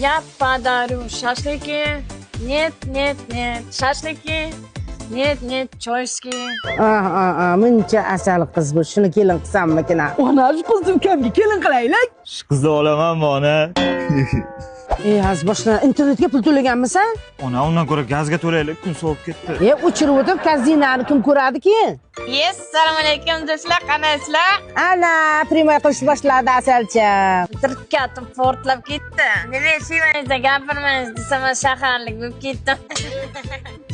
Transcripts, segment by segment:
Я подарю шашлыки. Нет, нет, нет. Шашлыки. Нет, нет, choyski. Muncha asal qiz bu. Shuni kelin qilsammikin? Ona shu qizni ukamga kelin qilaylik. Shu qizni olamanmi ona? Az boshdan internetga pul to'laganmisan? Ona, undan ko'ra gazga to'laylik, kun sovib ketdi. O'chirib o'tib, kazinani kim ko'radi keyin? Yes, assalomu alaykum do'stlar, qanaysizlar? Ana, primoy qilishni boshladi asalcham. Tirkatim portlab ketdi. Nima ishingizda gapirmaysiz desam, shaharlik bo'lib ketdim.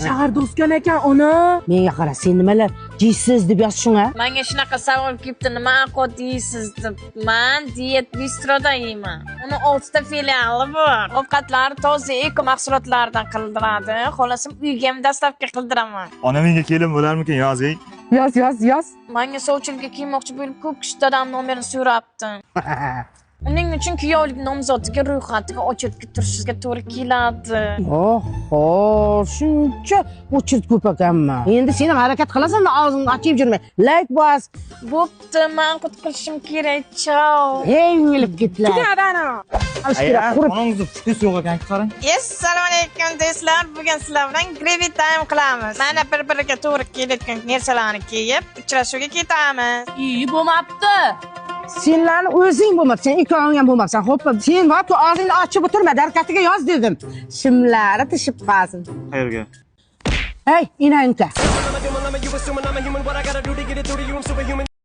Shaharda o'sgan ekan ona. Menga qara, sen nimalar jiysiz deb yozishing-a? Menga shunaqa savol kelibdi, nima ovqat yeysiz deb. Men diyet bistroda yeyman. Uni 6 ta filiali bor. Ovqatlar toza eko mahsulotlardan qildiradi. Xohlasim uyga ham dastlabki qildiraman. Ona menga kelin bo'larmikin, yozing. Yoz. Menga sovchilikka kiymoqchi bo'lib ko'p kishi dadam nomerini so'rabdi. Uning uchun kuyovlik nomzodiga ro'yxatiga ochirib turishga to'g'ri keladi. Oho, shuncha o'chirt ko'p ekanmi? Endi sen ham harakat qilasan, og'zingni ochib yurmay. Like bos. Bo'pti, men qut qilishim kerak. Chao. Ey, o'lib ketlar. Gadana. Onangizni futis yo'q ekan, qarang. Assalomu alaykum do'stlar. Bugun sizlar bilan gravity time qilamiz. Mana bir-biriga to'g'ri kelayotgan narsalarni kiyib, uchrashuvga ketamiz. Bo'lmabdi. Senlarni o'zing bo'lmabsan, sen ikkoving ham bo'lmabsan. Xo'p, sen borku og'zingni ochib o'tirma, harakatiga yoz dedim. Shimlari tishib qolsin. Qayerga? Hey, inangka.